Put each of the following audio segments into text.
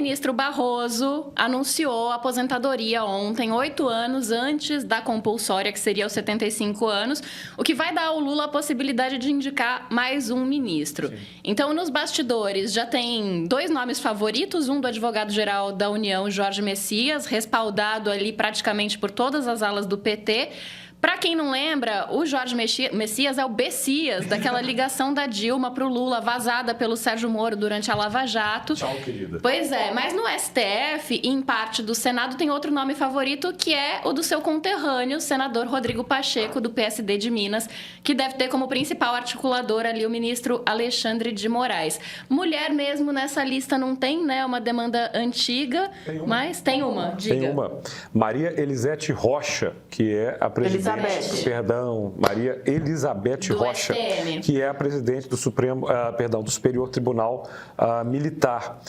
ministro Barroso anunciou a aposentadoria ontem, 8 anos antes da compulsória, que seria aos 75 anos, o que vai dar ao Lula a possibilidade de indicar mais um ministro. Sim. Então, nos bastidores, já tem 2 nomes favoritos, um do advogado-geral da União, Jorge Messias, respaldado ali praticamente por todas as alas do PT. Para quem não lembra, o Jorge Messias é o Bessias, daquela ligação da Dilma para o Lula, vazada pelo Sérgio Moro durante a Lava Jato. Tchau, querida. Pois é, mas no STF e em parte do Senado tem outro nome favorito, que é o do seu conterrâneo, o senador Rodrigo Pacheco, do PSD de Minas, que deve ter como principal articulador ali o ministro Alexandre de Moraes. Mulher mesmo nessa lista não tem, né? Uma demanda antiga, mas tem uma, diga. Tem uma. Maria Elisete Rocha, que é a presidente... Maria Elizabeth Rocha, que é a presidente do do Superior Tribunal Militar.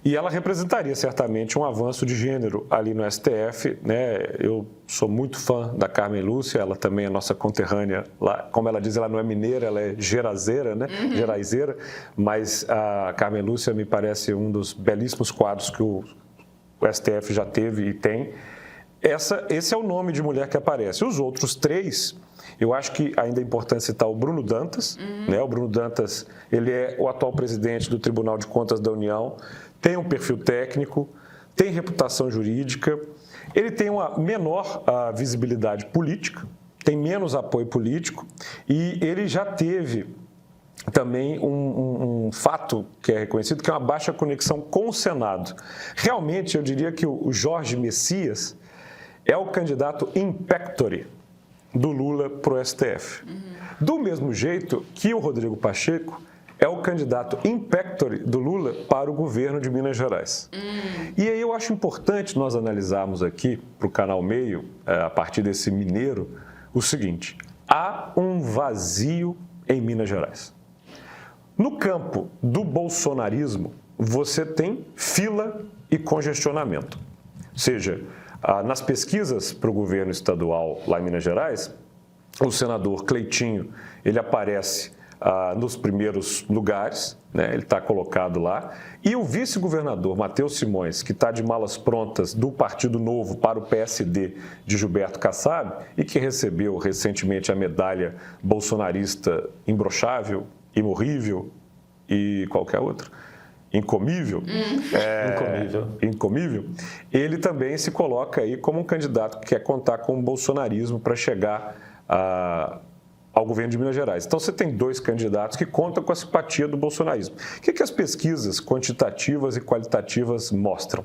E ela representaria certamente um avanço de gênero ali no STF, né? Eu sou muito fã da Carmen Lúcia, ela também é nossa conterrânea lá, como ela diz, ela não é mineira, ela é gerazeira, né? Geraizeira, mas a Carmen Lúcia me parece um dos belíssimos quadros que o STF já teve e tem. Esse é o nome de mulher que aparece. Os outros 3, eu acho que ainda é importante citar o Bruno Dantas. Né? O Bruno Dantas, ele é o atual presidente do Tribunal de Contas da União, tem um perfil técnico, tem reputação jurídica, ele tem uma menor visibilidade política, tem menos apoio político e ele já teve também um fato que é reconhecido, que é uma baixa conexão com o Senado. Realmente, eu diria que o Jorge Messias é o candidato in pectore do Lula para o STF. Do mesmo jeito que o Rodrigo Pacheco é o candidato in pectore do Lula para o governo de Minas Gerais. E aí eu acho importante nós analisarmos aqui para o Canal Meio, a partir desse mineiro, o seguinte: há um vazio em Minas Gerais. No campo do bolsonarismo, você tem fila e congestionamento. Ou seja, nas pesquisas para o governo estadual lá em Minas Gerais, o senador Cleitinho, ele aparece nos primeiros lugares, né? Ele está colocado lá, e o vice-governador Matheus Simões, que está de malas prontas do Partido Novo para o PSD de Gilberto Kassab e que recebeu recentemente a medalha bolsonarista imbrochável, imorrível e qualquer outra, incomível, incomível, ele também se coloca aí como um candidato que quer contar com o bolsonarismo para chegar ao governo de Minas Gerais. Então, você tem 2 candidatos que contam com a simpatia do bolsonarismo. O que as pesquisas quantitativas e qualitativas mostram?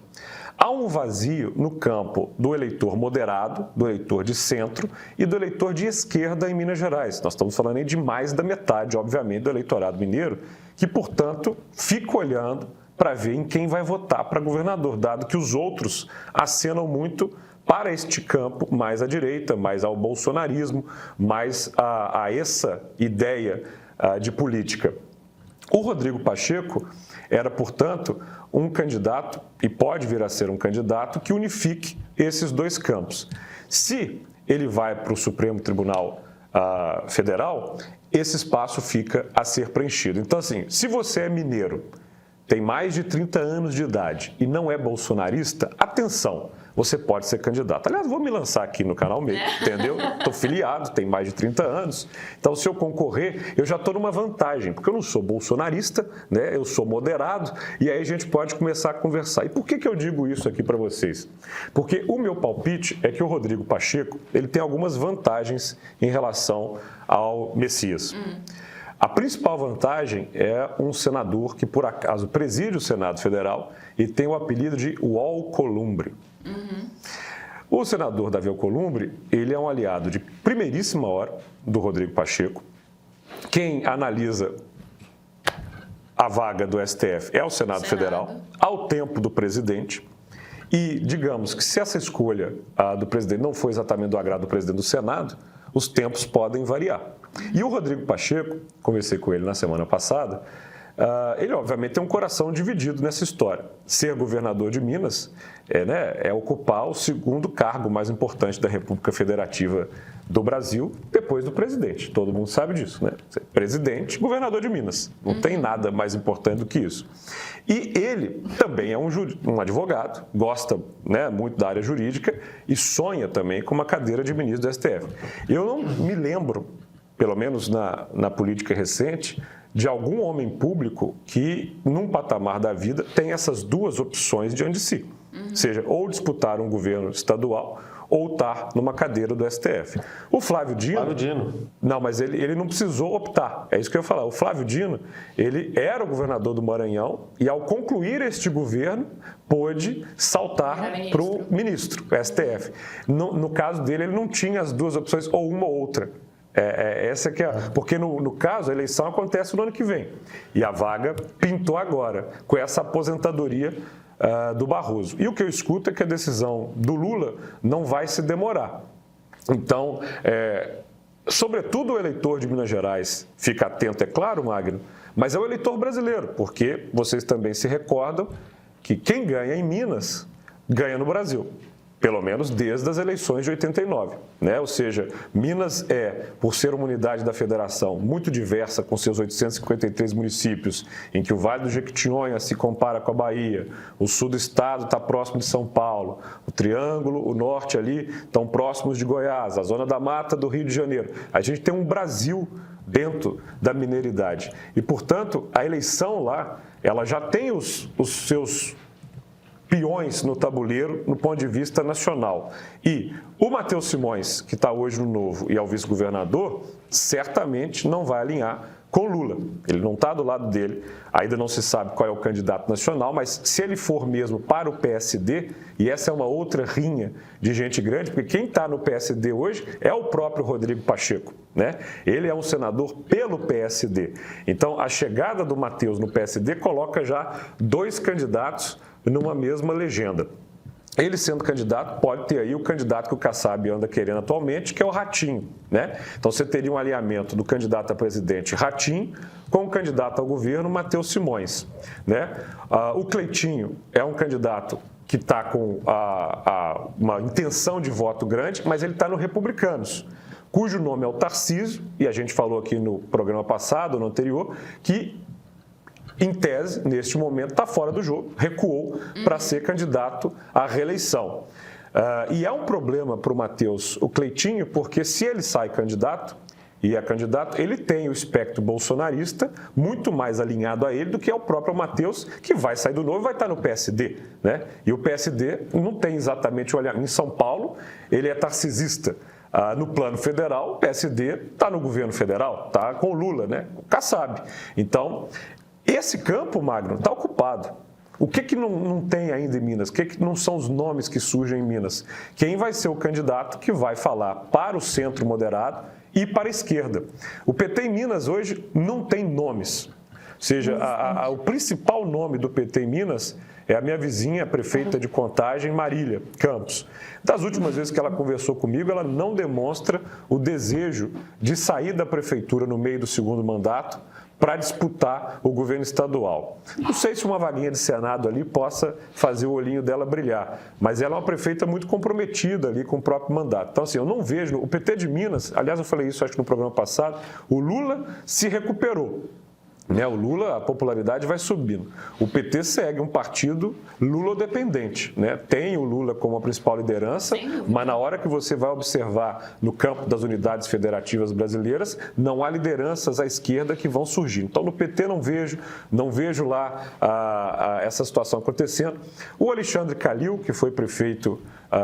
Há um vazio no campo do eleitor moderado, do eleitor de centro e do eleitor de esquerda em Minas Gerais. Nós estamos falando aí de mais da metade, obviamente, do eleitorado mineiro, que, portanto, fica olhando para ver em quem vai votar para governador, dado que os outros acenam muito para este campo mais à direita, mais ao bolsonarismo, mais a essa ideia de política. O Rodrigo Pacheco era, portanto, um candidato, e pode vir a ser um candidato, que unifique esses 2 campos. Se ele vai para o Supremo Tribunal Federal, esse espaço fica a ser preenchido. Então, assim, se você é mineiro, tem mais de 30 anos de idade e não é bolsonarista, atenção, você pode ser candidato. Aliás, vou me lançar aqui no Canal Meio, entendeu? Estou filiado, tenho mais de 30 anos. Então, se eu concorrer, eu já estou numa vantagem, porque eu não sou bolsonarista, né? Eu sou moderado, e aí a gente pode começar a conversar. E por que eu digo isso aqui para vocês? Porque o meu palpite é que o Rodrigo Pacheco, ele tem algumas vantagens em relação ao Messias. A principal vantagem é um senador que, por acaso, preside o Senado Federal e tem o apelido de o Alcolumbre. O senador Davi Alcolumbre, ele é um aliado de primeiríssima hora do Rodrigo Pacheco. Quem analisa a vaga do STF é o Senado Federal, ao tempo do presidente. E, digamos que se essa escolha do presidente não for exatamente do agrado do presidente do Senado, os tempos podem variar. E o Rodrigo Pacheco, conversei com ele na semana passada, ele obviamente tem um coração dividido nessa história. Ser governador de Minas é ocupar o segundo cargo mais importante da República Federativa do Brasil, depois do presidente. Todo mundo sabe disso, né? Presidente, governador de Minas. Não tem nada mais importante do que isso. E ele também é um advogado, gosta, né, muito da área jurídica e sonha também com uma cadeira de ministro do STF. Eu não me lembro, pelo menos na política recente, de algum homem público que, num patamar da vida, tem essas duas opções diante de si. Seja, ou disputar um governo estadual ou estar numa cadeira do STF. O Flávio Dino... Não, mas ele não precisou optar. É isso que eu ia falar. O Flávio Dino, ele era o governador do Maranhão e, ao concluir este governo, pôde saltar para o ministro, STF. No caso dele, ele não tinha as duas opções, ou uma ou outra. Essa que é, porque no caso a eleição acontece no ano que vem e a vaga pintou agora com essa aposentadoria do Barroso. E o que eu escuto é que a decisão do Lula não vai se demorar. Então, sobretudo o eleitor de Minas Gerais fica atento, é claro, Magno, mas é o eleitor brasileiro, porque vocês também se recordam que quem ganha em Minas ganha no Brasil. Pelo menos desde as eleições de 89, né? Ou seja, Minas por ser uma unidade da federação muito diversa, com seus 853 municípios, em que o Vale do Jequitinhonha se compara com a Bahia, o sul do estado está próximo de São Paulo, o Triângulo, o norte ali estão próximos de Goiás, a Zona da Mata do Rio de Janeiro. A gente tem um Brasil dentro da mineiridade e, portanto, a eleição lá, ela já tem os seus peões no tabuleiro no ponto de vista nacional. E o Matheus Simões, que está hoje no Novo e é o vice-governador, certamente não vai alinhar com Lula. Ele não está do lado dele, ainda não se sabe qual é o candidato nacional, mas se ele for mesmo para o PSD, e essa é uma outra rinha de gente grande, porque quem está no PSD hoje é o próprio Rodrigo Pacheco, né? Ele é um senador pelo PSD. Então, a chegada do Matheus no PSD coloca já dois candidatos numa mesma legenda. Ele sendo candidato, pode ter aí o candidato que o Kassab anda querendo atualmente, que é o Ratinho, né? Então você teria um alinhamento do candidato a presidente Ratinho com o candidato ao governo Matheus Simões, né? O Cleitinho é um candidato que está com uma intenção de voto grande, mas ele está no Republicanos, cujo nome é o Tarcísio, e a gente falou aqui no programa passado, no anterior, que em tese, neste momento, está fora do jogo, recuou para ser candidato à reeleição. E é um problema para o Matheus, o Cleitinho, porque se ele sai candidato, e é candidato, ele tem o espectro bolsonarista muito mais alinhado a ele do que ao próprio Matheus, que vai sair do Novo e vai estar no PSD, né? E o PSD não tem exatamente o alinhamento. Em São Paulo, ele é tarcisista. No plano federal, o PSD está no governo federal, está com o Lula, né? O Kassab. Então, esse campo, Magno, está ocupado. O que não tem ainda em Minas? O que não são os nomes que surgem em Minas? Quem vai ser o candidato que vai falar para o centro moderado e para a esquerda? O PT em Minas hoje não tem nomes. Ou seja, o principal nome do PT em Minas é a minha vizinha, a prefeita de Contagem, Marília Campos. Das últimas vezes que ela conversou comigo, ela não demonstra o desejo de sair da prefeitura no meio do segundo mandato para disputar o governo estadual. Não sei se uma vaguinha de Senado ali possa fazer o olhinho dela brilhar, mas ela é uma prefeita muito comprometida ali com o próprio mandato. Então, assim, eu não vejo... O PT de Minas, aliás, eu falei isso acho que no programa passado, o Lula se recuperou. Né? O Lula, a popularidade vai subindo. O PT segue um partido Lula-dependente, né? Tem o Lula como a principal liderança, mas na hora que você vai observar no campo das unidades federativas brasileiras, não há lideranças à esquerda que vão surgir. Então, no PT não vejo lá essa situação acontecendo. O Alexandre Calil, que foi prefeito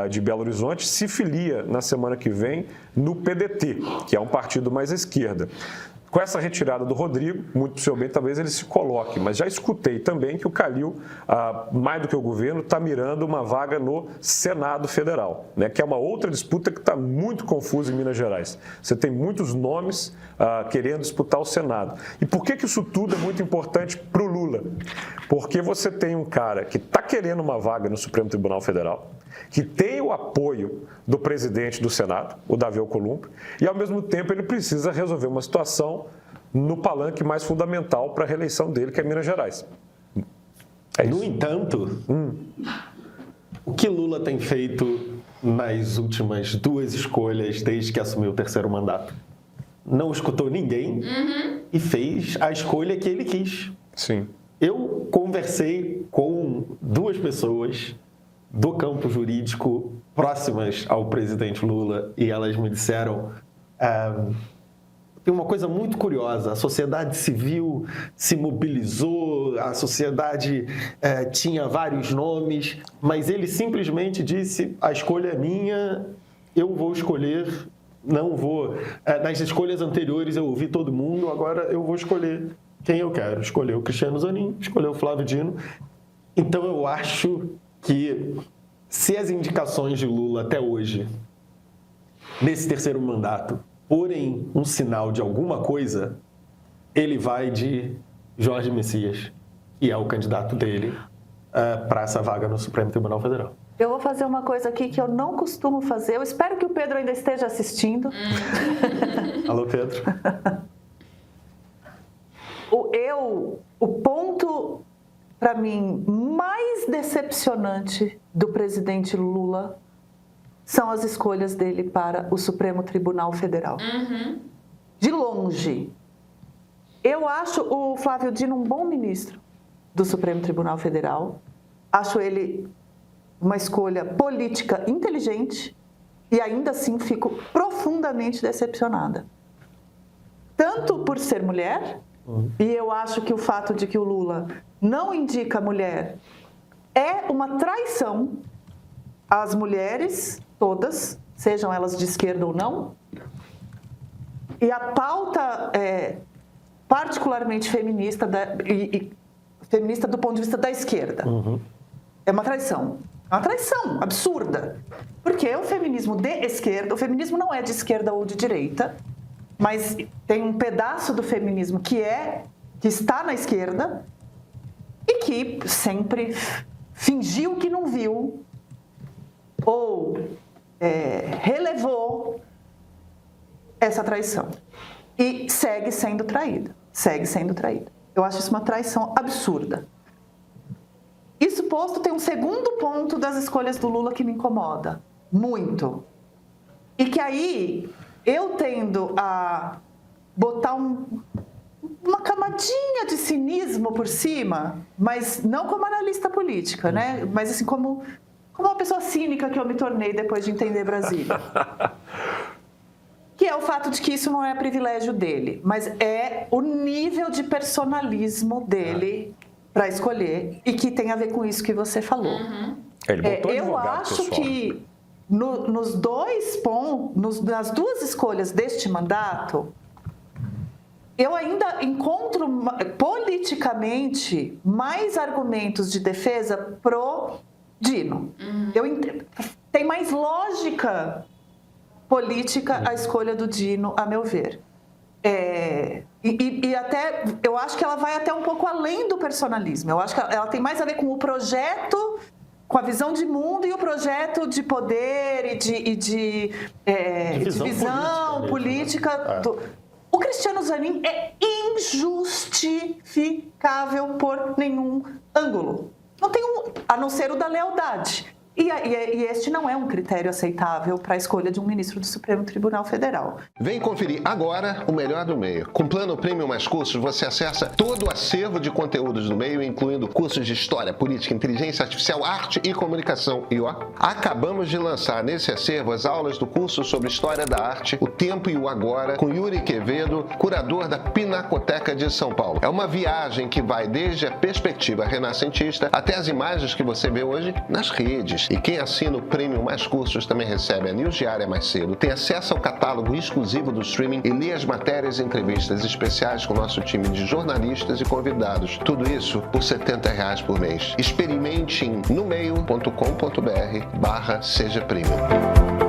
de Belo Horizonte, se filia na semana que vem no PDT, que é um partido mais à esquerda. Com essa retirada do Rodrigo, muito do seu bem, talvez ele se coloque, mas já escutei também que o Calil, mais do que o governo, está mirando uma vaga no Senado Federal, né, que é uma outra disputa que está muito confusa em Minas Gerais. Você tem muitos nomes querendo disputar o Senado. E por que isso tudo é muito importante para o Lula? Porque você tem um cara que está querendo uma vaga no Supremo Tribunal Federal, que tem o apoio do presidente do Senado, o Davi Alcolumbre, e ao mesmo tempo ele precisa resolver uma situação no palanque mais fundamental para a reeleição dele, que é Minas Gerais. No entanto, o que Lula tem feito nas últimas 2 escolhas desde que assumiu o 3º mandato? Não escutou ninguém e fez a escolha que ele quis. Sim. Eu conversei com 2 pessoas do campo jurídico próximas ao presidente Lula e elas me disseram... Tem uma coisa muito curiosa, a sociedade civil se mobilizou, a sociedade tinha vários nomes, mas ele simplesmente disse, a escolha é minha, eu vou escolher, não vou... nas escolhas anteriores eu ouvi todo mundo, agora eu vou escolher quem eu quero. Escolheu o Cristiano Zanin, escolheu o Flávio Dino. Então eu acho que se as indicações de Lula até hoje, nesse 3º mandato, forem um sinal de alguma coisa, ele vai de Jorge Messias, que é o candidato dele para essa vaga no Supremo Tribunal Federal. Eu vou fazer uma coisa aqui que eu não costumo fazer. Eu espero que o Pedro ainda esteja assistindo. Alô, Pedro. O ponto, para mim, mais decepcionante do presidente Lula são as escolhas dele para o Supremo Tribunal Federal. De longe. Eu acho o Flávio Dino um bom ministro do Supremo Tribunal Federal. Acho ele uma escolha política inteligente e ainda assim fico profundamente decepcionada. Tanto por ser mulher, e eu acho que o fato de que o Lula não indica mulher é uma traição às mulheres todas, sejam elas de esquerda ou não, e a pauta particularmente feminista, feminista do ponto de vista da esquerda. É uma traição absurda, porque o feminismo de esquerda, o feminismo não é de esquerda ou de direita, mas tem um pedaço do feminismo que está na esquerda e que sempre fingiu que não viu ou relevou essa traição. E segue sendo traída. Eu acho isso uma traição absurda. Isso posto, tem um segundo ponto das escolhas do Lula que me incomoda muito. E que aí eu tendo a botar uma camadinha de cinismo por cima, mas não como analista política, né? Mas assim, como uma pessoa cínica que eu me tornei depois de entender Brasília. Que é o fato de que isso não é privilégio dele, mas é o nível de personalismo dele para escolher e que tem a ver com isso que você falou. Ele botou eu acho pessoal. Que nos 2 pontos, nas 2 escolhas deste mandato, eu ainda encontro politicamente mais argumentos de defesa pro Dino. Tem mais lógica política a escolha do Dino, a meu ver. E até, eu acho que ela vai até um pouco além do personalismo. Eu acho que ela tem mais a ver com o projeto, com a visão de mundo e o projeto de poder e de visão política. O Cristiano Zanin é injustificável por nenhum ângulo. Não tem a não ser o da lealdade. E este não é um critério aceitável para a escolha de um ministro do Supremo Tribunal Federal. Vem conferir agora o melhor do meio. Com Plano Premium Mais Cursos, você acessa todo o acervo de conteúdos do meio, incluindo cursos de História, Política, Inteligência Artificial, Arte e Comunicação. E acabamos de lançar nesse acervo as aulas do curso sobre História da Arte, O Tempo e o Agora, com Yuri Quevedo, curador da Pinacoteca de São Paulo. É uma viagem que vai desde a perspectiva renascentista até as imagens que você vê hoje nas redes. E quem assina o Premium Mais Cursos também recebe a news diária mais cedo, tem acesso ao catálogo exclusivo do streaming e lê as matérias e entrevistas especiais com o nosso time de jornalistas e convidados. Tudo isso por R$ 70 por mês. Experimente em nomeio.com.br/seja premium.